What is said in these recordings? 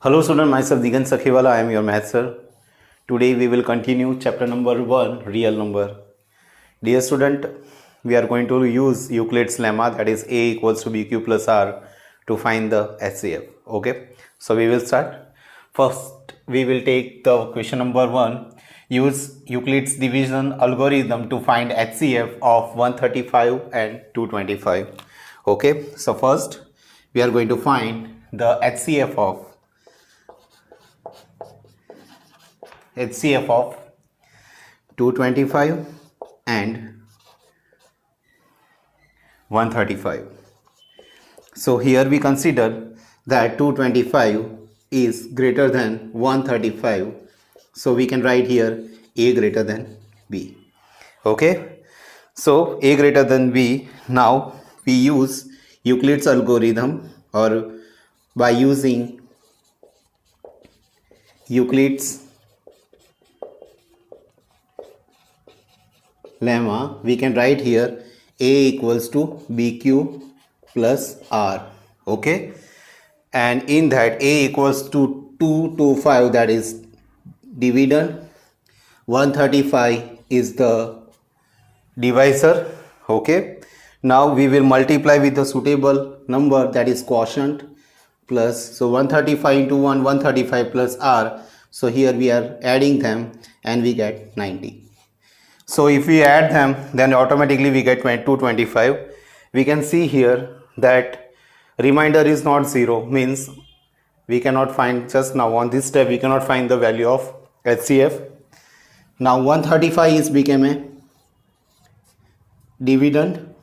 Hello student, myself Digan Sakhiwala, I am your math sir. Today we will continue chapter number 1, real number. Dear student, we are going to use Euclid's lemma, that is A equals to BQ plus R, to find the HCF. Okay, so we will start. First we will take the question number 1. Use Euclid's division algorithm to find HCF of 135 and 225. Okay, so first we are going to find the HCF of 225 and 135. So here we consider that 225 is greater than 135. So we can write here A greater than B. Okay. So A greater than B. Now we use Euclid's algorithm, or by using Euclid's lemma, we can write here A equals to BQ plus R. Okay, and in that A equals to 225, that is dividend, 135 is the divisor. Okay, now we will multiply with the suitable number, that is quotient, plus, so 135 into 1, 135 plus R. So here we are adding them and we get 90. So if we add them, then automatically we get 225. We can see here that remainder is not 0, means we cannot find, just now on this step we cannot find the value of HCF. Now 135 is became a dividend,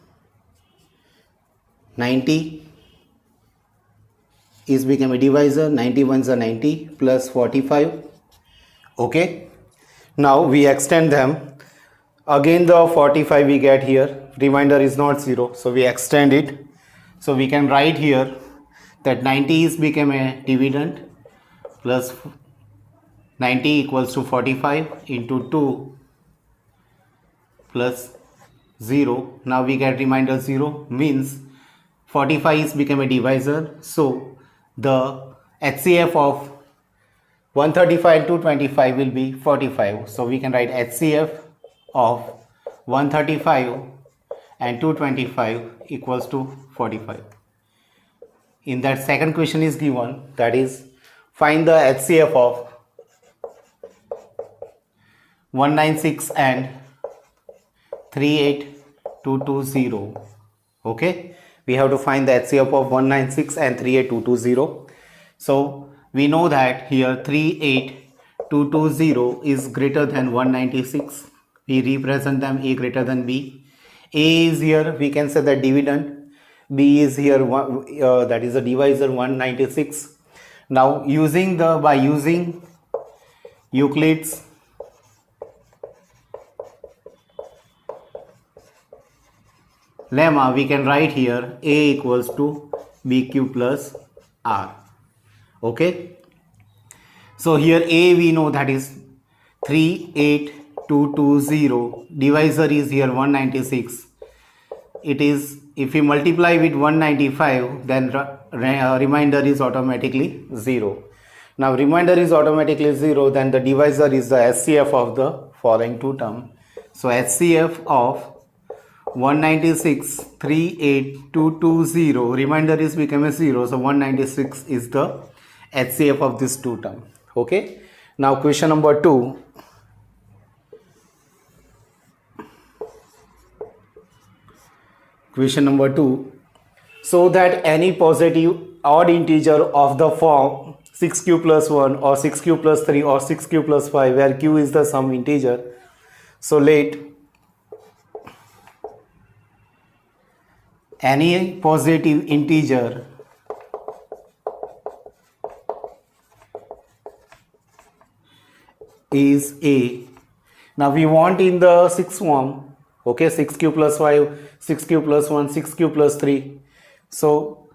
90 is become a divisor, 91 is a 90 plus 45. Okay, now we extend them. Again the 45 we get here, remainder is not 0, so we extend it. So we can write here that 90 is become a dividend, plus 90 equals to 45 into 2 plus 0. Now we get remainder 0, means 45 is become a divisor. So the HCF of 135 and 225 will be 45. So we can write HCF of 135 and 225 equals to 45. In that second question is given, that is find the HCF of 196 and 38220. Okay, we have to find the HCF of 196 and 38220. So we know that here 38220 is greater than 196. We represent them A greater than B. A is here, we can say the dividend. B is here, that is the divisor, 196. Now by using Euclid's lemma, we can write here A equals to BQ plus R. Okay, so here A we know, that is 38220, divisor is here 196. It is, if we multiply with 195, then remainder is automatically 0. Now remainder is automatically 0, then the divisor is the HCF of the following two terms. So HCF of 196, 38220, remainder is become a 0, so 196 is the HCF of this two term. Okay, now question number 2. Question number 2. So that any positive odd integer of the form 6q plus 1 or 6q plus 3 or 6q plus 5, where q is the sum integer, so let any positive integer is A. Now we want in the sixth form, okay, 6q plus 5, 6q plus 1, 6q plus 3. So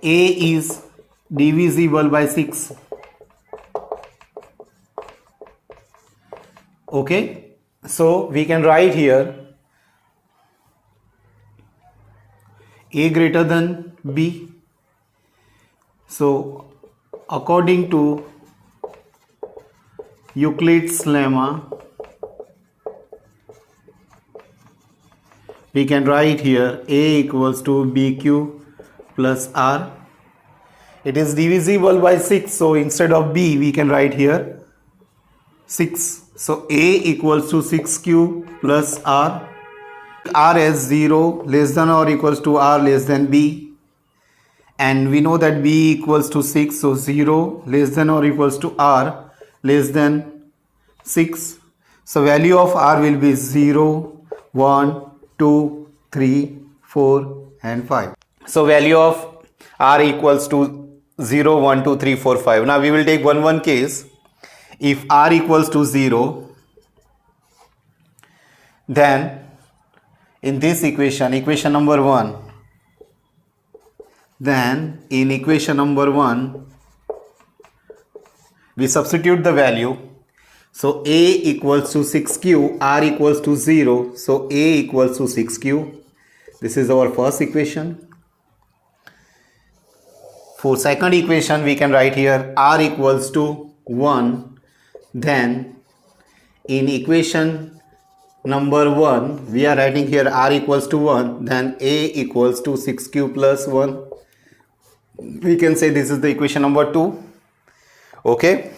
A is divisible by 6. Okay, so we can write here A greater than B. So According to Euclid's lemma, we can write here A equals to BQ plus R. It is divisible by 6, so instead of B we can write here 6. So A equals to 6Q plus R. R as 0 less than or equals to R less than B. And we know that B equals to 6, so 0 less than or equals to R less than 6. So value of R will be 0, 1, 2, 3, 4 and 5. So value of R equals to 0, 1, 2, 3, 4, 5. Now we will take one case. If R equals to 0, then in this equation number 1, then in equation number 1 we substitute the value. So A equals to 6Q, R equals to 0, so A equals to 6Q. This is our first equation. For second equation we can write here R equals to 1. Then in equation number 1 we are writing here R equals to 1, then A equals to 6Q plus 1. We can say this is the equation number 2. Okay.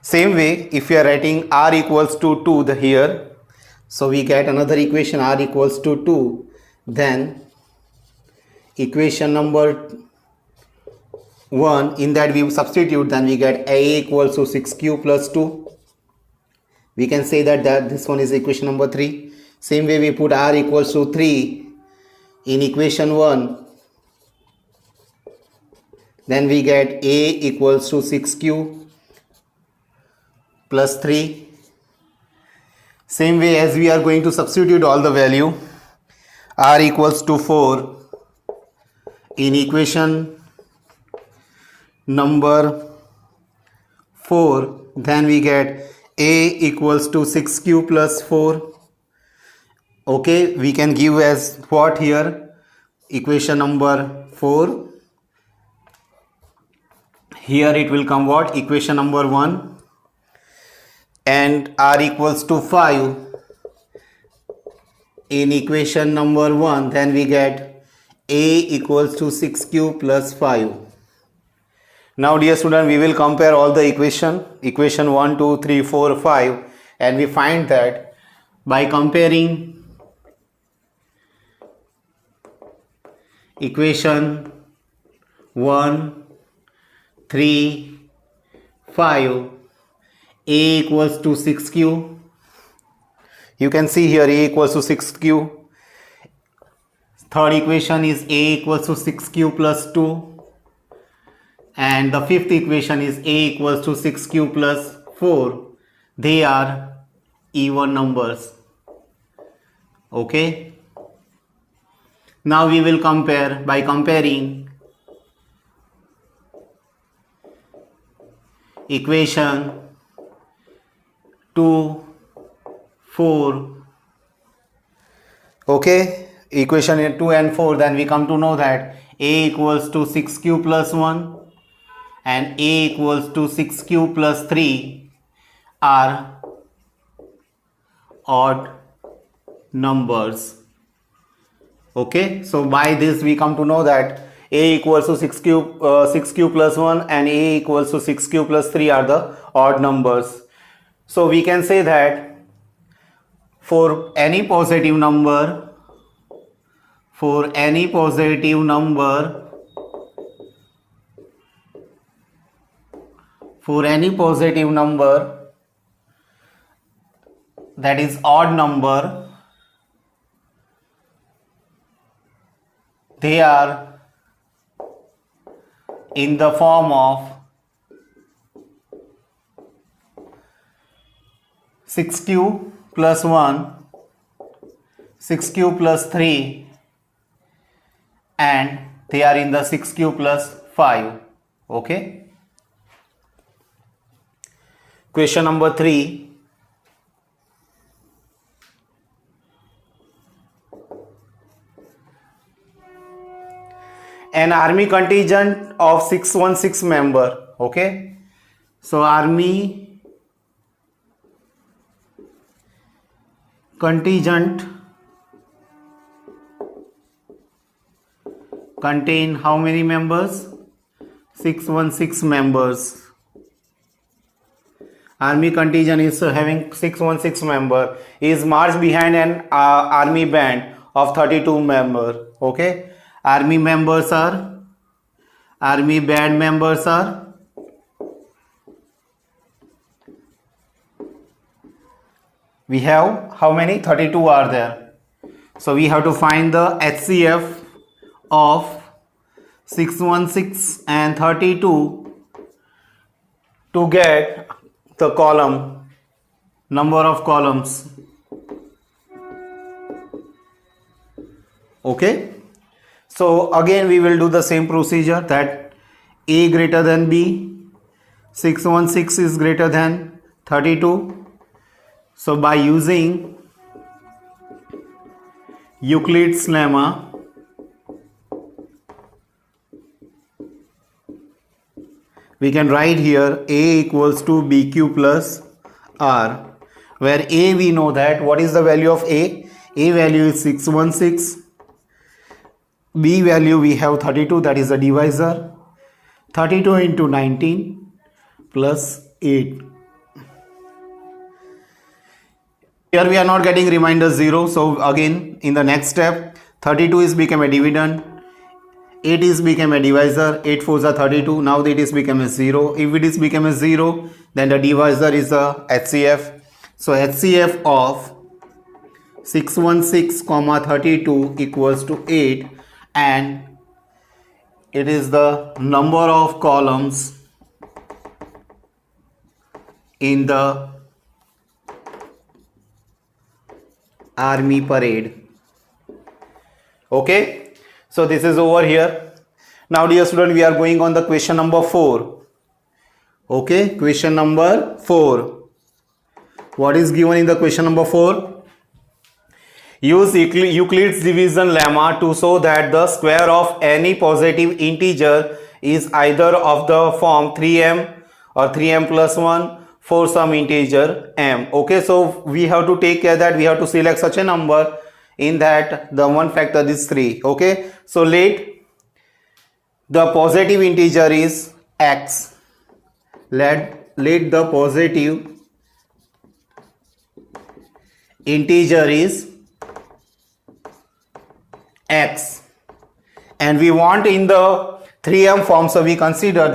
Same way, if we are writing R equals to 2 here, so we get another equation R equals to 2. Then equation number 1, in that we substitute, then we get A equals to 6Q plus 2. We can say that this one is equation number 3. Same way we put R equals to 3 in equation 1. Then we get A equals to 6Q plus 3. Same way, as we are going to substitute all the value, R equals to 4 in equation number 4. Then we get A equals to 6Q plus 4. Okay, we can give as what here? Equation number 4. Here it will come what? Equation number 1. And R equals to 5 in equation number 1. Then we get A equals to 6Q plus 5. Now dear student, we will compare all the equation 1, 2, 3, 4, 5, and we find that by comparing equation 1, 3, 5, A equals to 6Q. You can see here A equals to 6Q. Third equation is A equals to 6Q plus 2. And the fifth equation is A equals to 6Q plus 4. They are even numbers. Okay. Now we will compare by comparing equation 2, 4. Okay, equation 2 and 4, then we come to know that A equals to 6Q plus 1 and A equals to 6Q plus 3 are odd numbers. Okay, so by this we come to know that A equals to 6Q plus 1 and A equals to 6Q plus 3 are the odd numbers. So we can say that for any positive number, that is odd number, they are in the form of 6Q plus 1, 6Q plus 3, and they are in the 6Q plus 5. Okay. Question number 3. An army contingent of 616 member Okay, so army contingent contain how many members? 616 members. Army contingent is having 616 member, is marched behind an army band of 32 member. Okay, army band members are, we have how many? 32 are there. So we have to find the HCF of 616 and 32 to get the column, number of columns. Okay, so again we will do the same procedure, that A greater than B, 616 is greater than 32. So by using Euclid's lemma, we can write here A equals to BQ plus R, where A, we know that what is the value of A? A value is 616. B value we have 32, that is the divisor. 32 into 19 plus 8. Here we are not getting remainder 0. So again in the next step, 32 is become a dividend. 8 is become a divisor. 8 fours are 32. Now that is become a 0. If it is become a 0, then the divisor is a HCF. So HCF of 616 comma 32 equals to 8, and it is the number of columns in the army parade. Okay, so this is over here. Now dear student, we are going on the question number 4. Okay, question number 4. What is given in the question number 4? Use Euclid's division lemma to show that the square of any positive integer is either of the form 3m or 3m plus 1 for some integer m. Okay, so we have to take care that we have to select such a number in that the one factor is 3. Okay, so let the positive integer is x. Let the positive integer is x, and we want in the 3m form, so we consider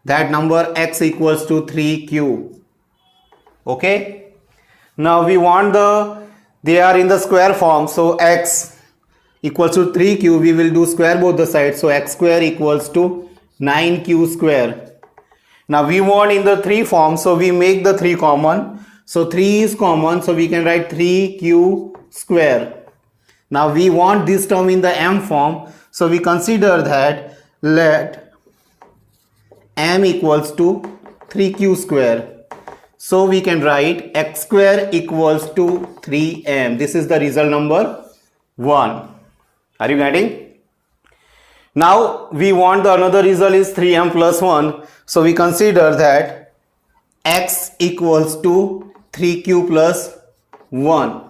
that number x equals to 3q. Okay, now we want they are in the square form, so x equals to 3q, we will do square both the sides, so x square equals to 9q square. Now we want in the 3 form, so we make the 3 common, so 3 is common, so we can write 3q square. Now we want this term in the m form, so we consider that let m equals to 3q square. So we can write x square equals to 3m. This is the result number 1. Are you getting? Now we want the another result is 3m plus 1. So we consider that x equals to 3q plus 1.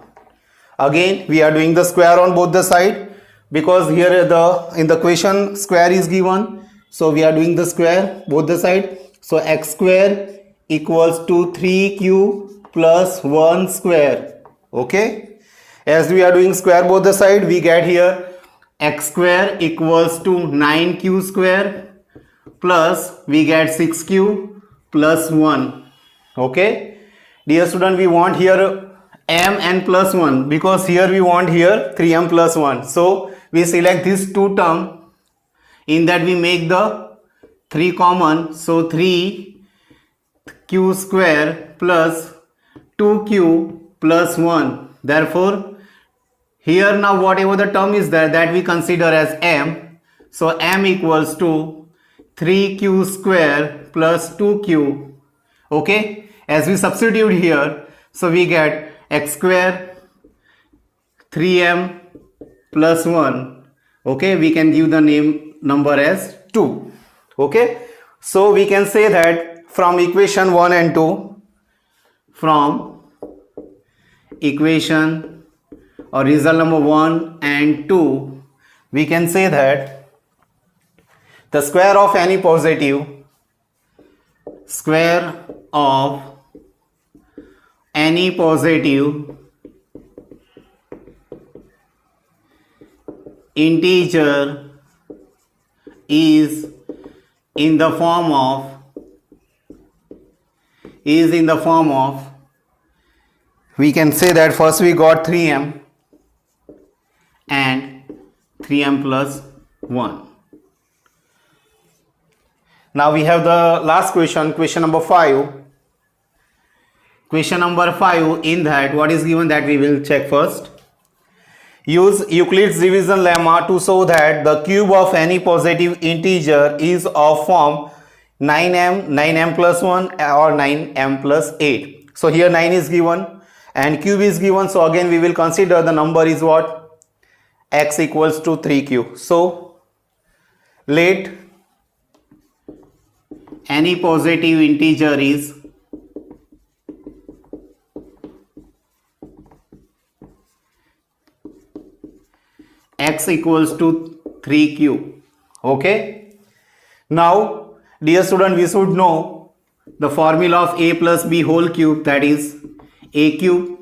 Again we are doing the square on both the side, because here in the question square is given, so we are doing the square both the side. So x square equals to 3q plus 1 square. Okay, as we are doing square both the side, we get here x square equals to 9q square plus we get 6q plus 1. Okay, dear student, we want here m and plus 1, because here we want here 3m plus 1. So we select these two terms, in that we make the 3 common, so 3q square plus 2q plus 1. Therefore here now whatever the term is there, that we consider as m, so m equals to 3q square plus 2q. Okay, as we substitute here, so we get x square 3m plus 1. Okay, we can give the number as 2. Okay, So we can say that from equation 1 and 2, from equation or result number 1 and 2, we can say that the square of any positive integer is in the form of we can say that first we got 3m and 3m plus 1. Now we have the last question, question number 5. Question number 5, in that what is given that we will check first. Use Euclid's division lemma to show that the cube of any positive integer is of form 9m, 9m plus 1 or 9m plus 8. So here 9 is given and cube is given. So again we will consider the number is what? X equals to 3q. So let any positive integer is x equals to 3q. Okay, now dear student, we should know the formula of a plus b whole cube, that is a cube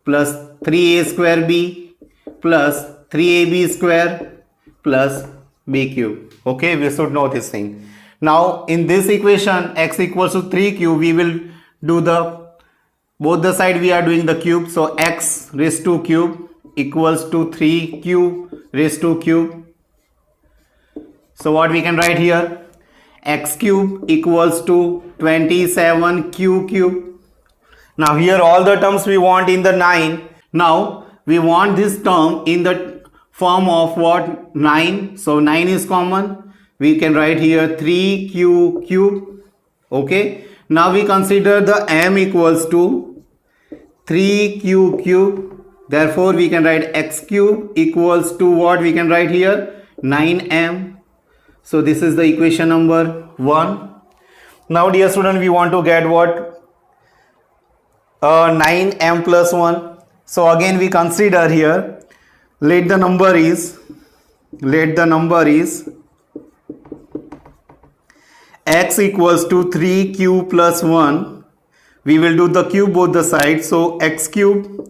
plus 3a square b plus 3ab square plus b cube. Okay, we should know this thing. Now in this equation x equals to 3q, we will do the both the side we are doing the cube. So x raised to cube equals to 3q raised to cube. So what we can write here? X cube equals to 27q cube. Now here all the terms we want in the 9. Now we want this term in the form of what? 9. So 9 is common. We can write here 3q cube. Okay. Now we consider the m equals to 3q cube. Therefore we can write x cube equals to what? We can write here 9m. So this is the equation number 1. Now dear student, we want to get what? 9m plus 1. So again we consider here, let the number is x equals to 3q plus 1. We will do the cube both the sides. So x cube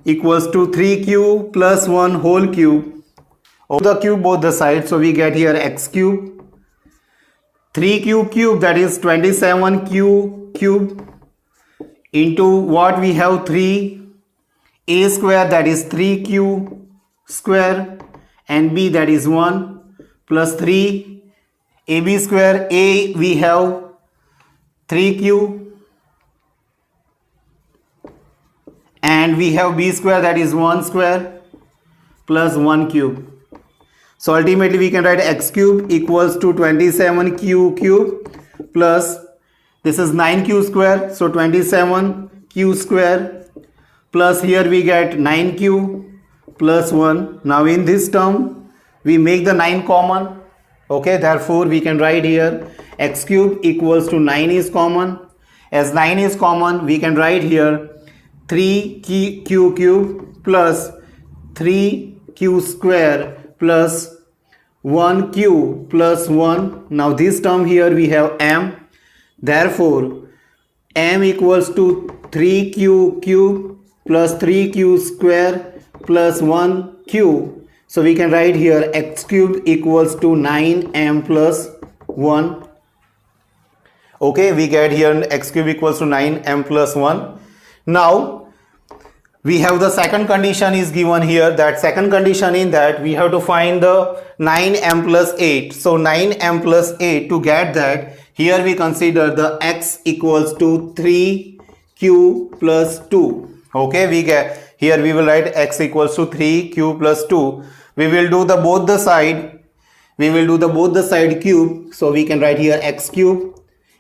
equals to 3q plus 1 whole cube. Over the cube both the sides. So we get here x cube. 3q cube, that is 27q cube, into what we have 3a square, that is 3q square, and b, that is 1, plus 3ab square. A we have 3q and we have b square, that is 1 square plus 1 cube. So ultimately we can write x cube equals to 27q cube plus this is 9q square, so 27q square plus here we get 9q plus 1. Now in this term we make the 9 common. Okay, therefore we can write here x cube equals to 9 is common. As 9 is common, we can write here 3q cube plus 3q square plus 1q plus 1. Now this term here we have m. Therefore m equals to 3q cube plus 3q square plus 1q. So we can write here x cube equals to 9m plus 1. Okay, we get here x cube equals to 9m plus 1. Now we have the second condition is given here. That second condition, in that we have to find the 9m plus 8. So 9m plus 8, to get that, here we consider the x equals to 3q plus 2. Okay, we get here we will write x equals to 3q plus 2. We will do the both the side cube. So we can write here x cube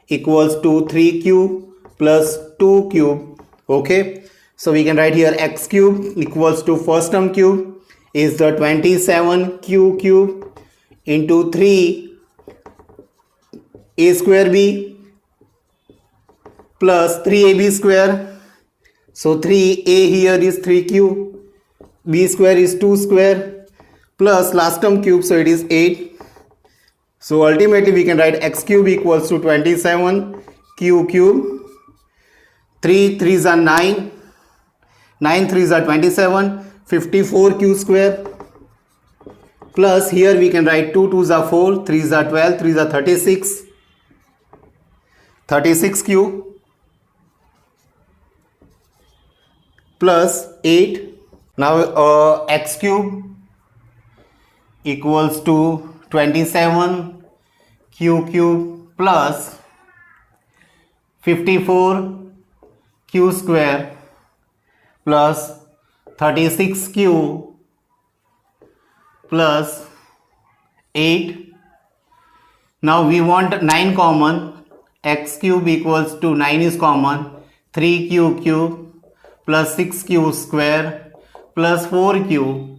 equals to 3q plus 2 cube. Okay, so we can write here x cube equals to first term cube is the 27q cube into 3 a square b plus 3ab square. So 3a here is 3q, b square is 2 square plus last term cube, so it is 8. So ultimately we can write x cube equals to 27 q cube. 3 3s are 9, 9 3s are 27, 54 q square plus here we can write 2 2s are 4, 3s are 12, 3s are 36, 36 q plus 8. Now x cube equals to 27 q cube plus 54 q square plus 36 q plus 8. Now we want 9 common. X cube equals to 9 is common. 3q cube plus 6q square plus 4q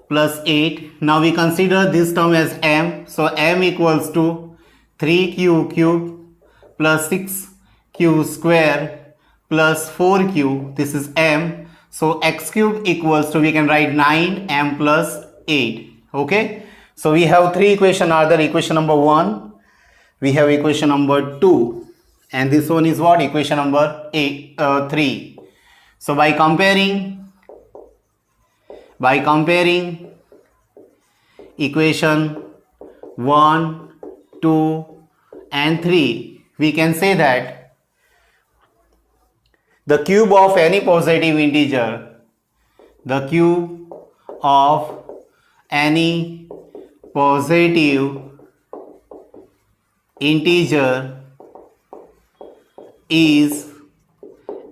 plus 8. Now we consider this term as m. So m equals to 3q cube plus 6q square plus 4q. This is m. So x cube equals to, we can write 9m plus 8. Okay. So we have three equations. Are there equation number 1? We have equation number 2. And this one is what? Equation number 3. So by comparing equation 1, 2 and 3, we can say that the cube of any positive integer, the cube of any positive integer is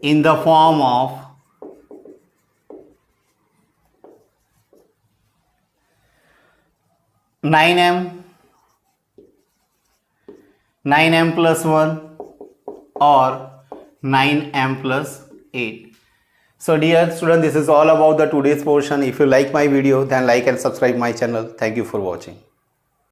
in the form of nine m plus 1 or 9m plus 8. So dear student, this is all about the today's portion. If you like my video, then like and subscribe my channel. Thank you for watching.